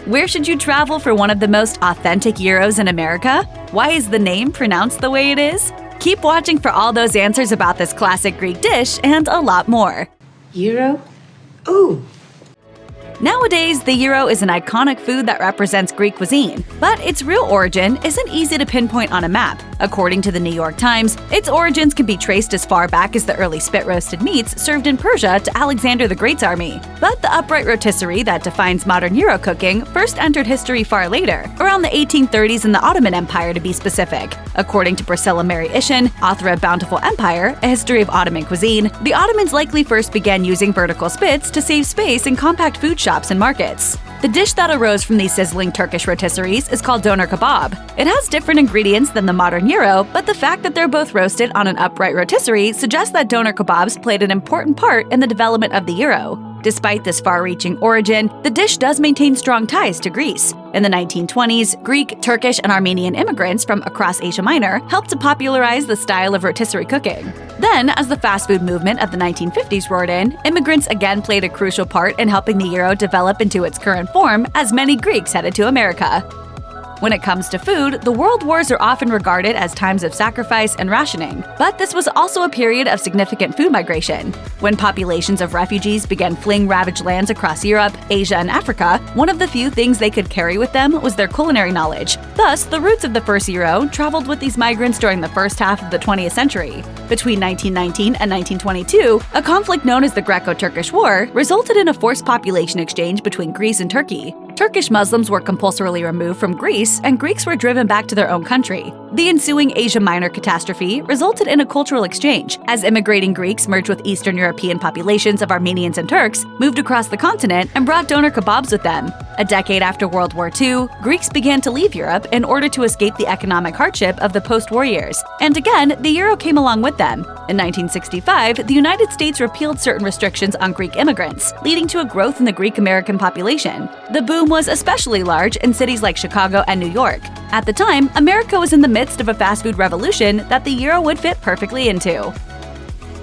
Where should you travel for one of the most authentic gyros in America? Why is the name pronounced the way it is? Keep watching for all those answers about this classic Greek dish and a lot more. Gyro? Ooh! Nowadays, the gyro is an iconic food that represents Greek cuisine, but its real origin isn't easy to pinpoint on a map. According to the New York Times, its origins can be traced as far back as the early spit-roasted meats served in Persia to Alexander the Great's army. But the upright rotisserie that defines modern gyro cooking first entered history far later, around the 1830s in the Ottoman Empire to be specific. According to Priscilla Mary Ishin, author of Bountiful Empire, A History of Ottoman Cuisine, the Ottomans likely first began using vertical spits to save space in compact food shops and markets. The dish that arose from these sizzling Turkish rotisseries is called doner kebab. It has different ingredients than the modern gyro, but the fact that they're both roasted on an upright rotisserie suggests that doner kebabs played an important part in the development of the gyro. Despite this far-reaching origin, the dish does maintain strong ties to Greece. In the 1920s, Greek, Turkish, and Armenian immigrants from across Asia Minor helped to popularize the style of rotisserie cooking. Then, as the fast food movement of the 1950s roared in, immigrants again played a crucial part in helping the gyro develop into its current form as many Greeks headed to America. When it comes to food, the world wars are often regarded as times of sacrifice and rationing, but this was also a period of significant food migration. When populations of refugees began fleeing ravaged lands across Europe, Asia, and Africa, one of the few things they could carry with them was their culinary knowledge. Thus, the roots of the first gyro traveled with these migrants during the first half of the 20th century. Between 1919 and 1922, a conflict known as the Greco-Turkish War resulted in a forced population exchange between Greece and Turkey. Turkish Muslims were compulsorily removed from Greece, and Greeks were driven back to their own country. The ensuing Asia Minor catastrophe resulted in a cultural exchange, as immigrating Greeks merged with Eastern European populations of Armenians and Turks, moved across the continent, and brought doner kebabs with them. A decade after World War II, Greeks began to leave Europe in order to escape the economic hardship of the post-war years, and again, the gyro came along with them. In 1965, the United States repealed certain restrictions on Greek immigrants, leading to a growth in the Greek-American population. The boom was especially large in cities like Chicago and New York. At the time, America was in the midst of a fast food revolution that the gyro would fit perfectly into.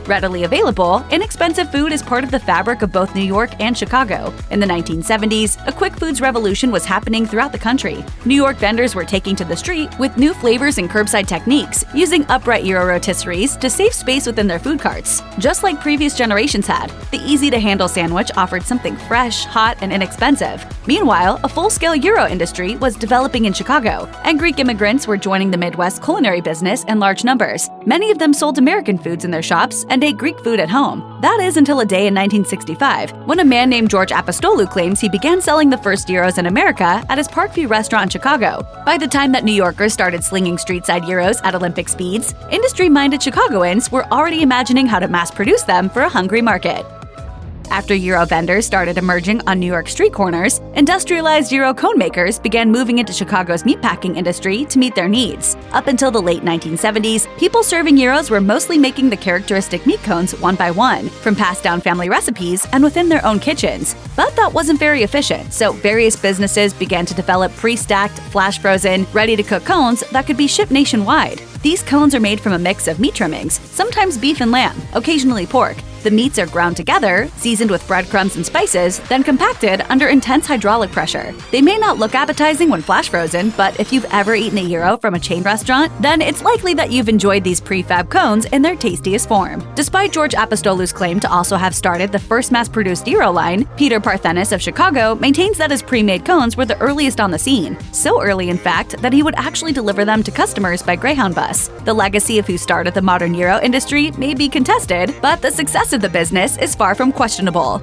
Readily available, inexpensive food is part of the fabric of both New York and Chicago. In the 1970s, a quick foods revolution was happening throughout the country. New York vendors were taking to the street with new flavors and curbside techniques, using upright gyro rotisseries to save space within their food carts. Just like previous generations had, the easy-to-handle sandwich offered something fresh, hot, and inexpensive. Meanwhile, a full-scale gyro industry was developing in Chicago, and Greek immigrants were joining the Midwest culinary business in large numbers. Many of them sold American foods in their shops and ate Greek food at home. That is until a day in 1965, when a man named George Apostolou claims he began selling the first gyros in America at his Parkview restaurant in Chicago. By the time that New Yorkers started slinging street-side gyros at Olympic speeds, industry-minded Chicagoans were already imagining how to mass-produce them for a hungry market. After gyro vendors started emerging on New York street corners, industrialized gyro cone makers began moving into Chicago's meatpacking industry to meet their needs. Up until the late 1970s, people serving gyros were mostly making the characteristic meat cones one by one, from passed-down family recipes and within their own kitchens. But that wasn't very efficient, so various businesses began to develop pre-stacked, flash-frozen, ready-to-cook cones that could be shipped nationwide. These cones are made from a mix of meat trimmings, sometimes beef and lamb, occasionally pork. The meats are ground together, seasoned with breadcrumbs and spices, then compacted under intense hydraulic pressure. They may not look appetizing when flash frozen, but if you've ever eaten a gyro from a chain restaurant, then it's likely that you've enjoyed these prefab cones in their tastiest form. Despite George Apostolou's claim to also have started the first mass-produced gyro line, Peter Parthenis of Chicago maintains that his pre-made cones were the earliest on the scene. So early, in fact, that he would actually deliver them to customers by Greyhound bus. The legacy of who started the modern gyro industry may be contested, but the success of the business is far from questionable.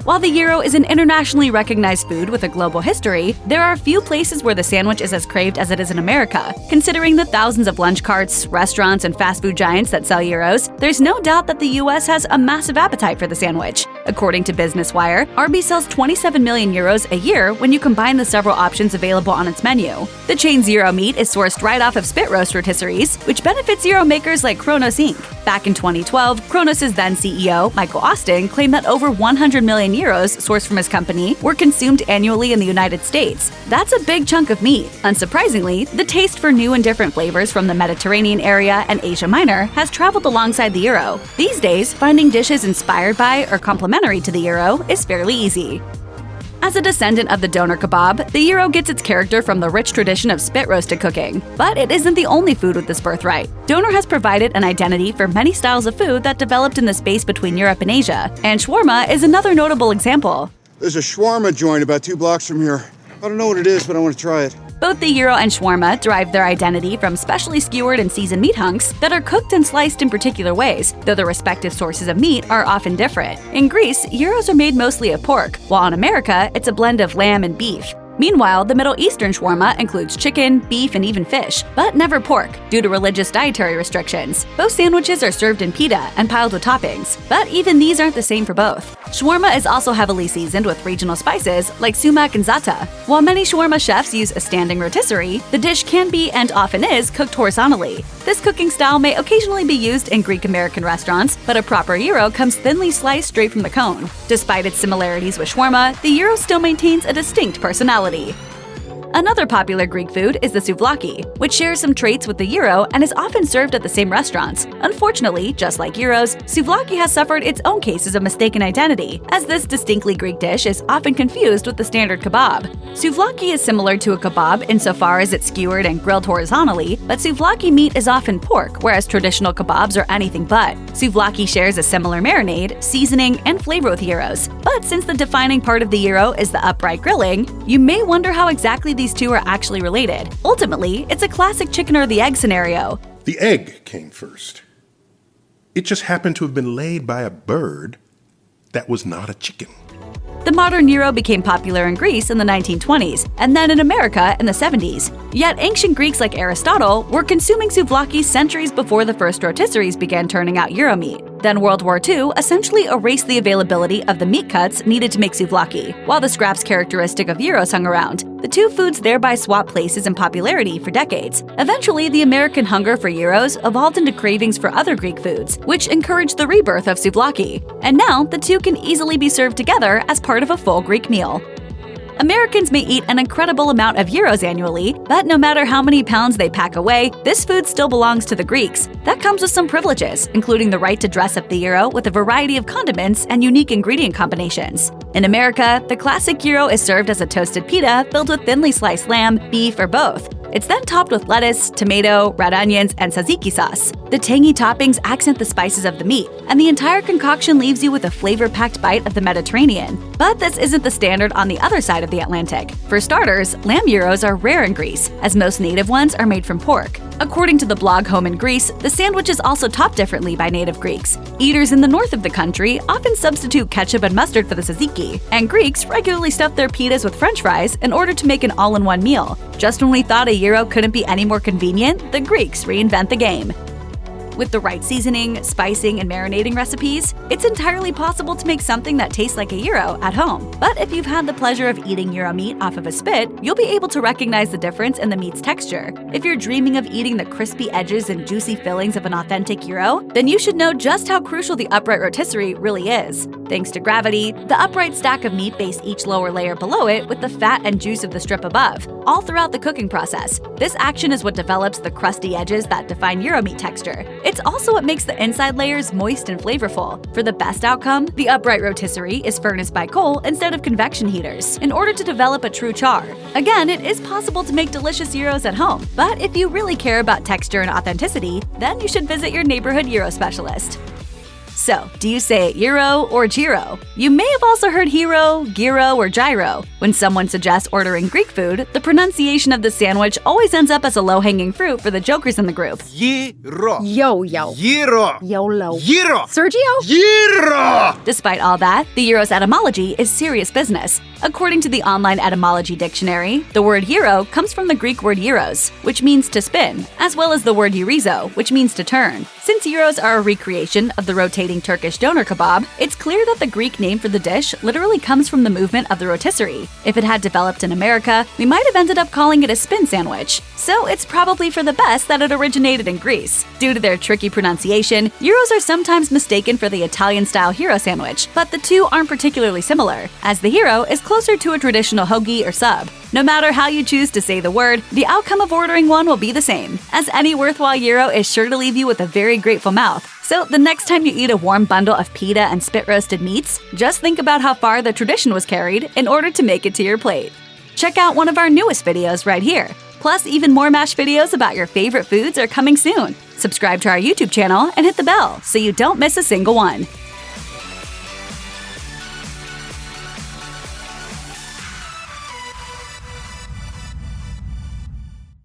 While the gyro is an internationally recognized food with a global history, there are few places where the sandwich is as craved as it is in America. Considering the thousands of lunch carts, restaurants, and fast food giants that sell gyros, there's no doubt that the US has a massive appetite for the sandwich. According to Business Wire, Arby's sells 27 million gyros a year when you combine the several options available on its menu. The chain's gyro meat is sourced right off of spit roast rotisseries, which benefits gyro makers like Kronos Inc. Back in 2012, Kronos' then CEO, Michael Austin, claimed that over 100 million gyros sourced from his company were consumed annually in the United States. That's a big chunk of meat. Unsurprisingly, the taste for new and different flavors from the Mediterranean area and Asia Minor has traveled alongside the gyro. These days, finding dishes inspired by or complementary to the gyro is fairly easy. As a descendant of the doner kebab, the gyro gets its character from the rich tradition of spit-roasted cooking. But it isn't the only food with this birthright. Doner has provided an identity for many styles of food that developed in the space between Europe and Asia, and shawarma is another notable example. There's a shawarma joint about 2 blocks from here. I don't know what it is, but I want to try it. Both the gyro and shawarma derive their identity from specially skewered and seasoned meat hunks that are cooked and sliced in particular ways, though the respective sources of meat are often different. In Greece, gyros are made mostly of pork, while in America, it's a blend of lamb and beef. Meanwhile, the Middle Eastern shawarma includes chicken, beef, and even fish, but never pork, due to religious dietary restrictions. Both sandwiches are served in pita and piled with toppings, but even these aren't the same for both. Shawarma is also heavily seasoned with regional spices like sumac and za'atar. While many shawarma chefs use a standing rotisserie, the dish can be, and often is, cooked horizontally. This cooking style may occasionally be used in Greek-American restaurants, but a proper gyro comes thinly sliced straight from the cone. Despite its similarities with shawarma, the gyro still maintains a distinct personality. Another popular Greek food is the souvlaki, which shares some traits with the gyro and is often served at the same restaurants. Unfortunately, just like gyros, souvlaki has suffered its own cases of mistaken identity, as this distinctly Greek dish is often confused with the standard kebab. Souvlaki is similar to a kebab insofar as it's skewered and grilled horizontally, but souvlaki meat is often pork, whereas traditional kebabs are anything but. Souvlaki shares a similar marinade, seasoning, and flavor with gyros. But since the defining part of the gyro is the upright grilling, you may wonder how exactly these two are actually related. Ultimately, it's a classic chicken or the egg scenario. The egg came first. It just happened to have been laid by a bird that was not a chicken. The modern gyro became popular in Greece in the 1920s, and then in America in the 70s. Yet ancient Greeks like Aristotle were consuming souvlaki centuries before the first rotisseries began turning out gyro meat. Then World War II essentially erased the availability of the meat cuts needed to make souvlaki, while the scraps characteristic of gyros hung around. The two foods thereby swapped places in popularity for decades. Eventually, the American hunger for gyros evolved into cravings for other Greek foods, which encouraged the rebirth of souvlaki. And now, the two can easily be served together as part of a full Greek meal. Americans may eat an incredible amount of gyros annually, but no matter how many pounds they pack away, this food still belongs to the Greeks. That comes with some privileges, including the right to dress up the gyro with a variety of condiments and unique ingredient combinations. In America, the classic gyro is served as a toasted pita filled with thinly sliced lamb, beef, or both. It's then topped with lettuce, tomato, red onions, and tzatziki sauce. The tangy toppings accent the spices of the meat, and the entire concoction leaves you with a flavor-packed bite of the Mediterranean. But this isn't the standard on the other side of the Atlantic. For starters, lamb gyros are rare in Greece, as most native ones are made from pork. According to the blog Home in Greece, the sandwich is also topped differently by native Greeks. Eaters in the north of the country often substitute ketchup and mustard for the tzatziki, and Greeks regularly stuff their pitas with french fries in order to make an all-in-one meal. Just when we thought a gyro couldn't be any more convenient, the Greeks reinvent the game. With the right seasoning, spicing, and marinating recipes, it's entirely possible to make something that tastes like a gyro at home. But if you've had the pleasure of eating gyro meat off of a spit, you'll be able to recognize the difference in the meat's texture. If you're dreaming of eating the crispy edges and juicy fillings of an authentic gyro, then you should know just how crucial the upright rotisserie really is. Thanks to gravity, the upright stack of meat base each lower layer below it with the fat and juice of the strip above, all throughout the cooking process. This action is what develops the crusty edges that define gyro meat texture. It's also what makes the inside layers moist and flavorful. For the best outcome, the upright rotisserie is furnaced by coal instead of convection heaters, in order to develop a true char. Again, it is possible to make delicious gyros at home, but if you really care about texture and authenticity, then you should visit your neighborhood gyro specialist. So, do you say it gyro or gyro? You may have also heard hero, gyro, or gyro. When someone suggests ordering Greek food, the pronunciation of the sandwich always ends up as a low-hanging fruit for the jokers in the group. Gyro. Yo-yo. Gyro. YOLO. Gyro. Sergio? Gyro. Despite all that, the gyro's etymology is serious business. According to the online etymology dictionary, the word gyro comes from the Greek word gyros, which means to spin, as well as the word gyrizo, which means to turn. Since gyros are a recreation of the rotating Turkish doner kebab, it's clear that the Greek name for the dish literally comes from the movement of the rotisserie. If it had developed in America, we might have ended up calling it a spin sandwich. So it's probably for the best that it originated in Greece. Due to their tricky pronunciation, gyros are sometimes mistaken for the Italian-style gyro sandwich, but the two aren't particularly similar, as the gyro is closer to a traditional hoagie or sub. No matter how you choose to say the word, the outcome of ordering one will be the same, as any worthwhile gyro is sure to leave you with a very grateful mouth. So the next time you eat a warm bundle of pita and spit-roasted meats, just think about how far the tradition was carried in order to make it to your plate. Check out one of our newest videos right here. Plus, even more MASH videos about your favorite foods are coming soon. Subscribe to our YouTube channel and hit the bell so you don't miss a single one.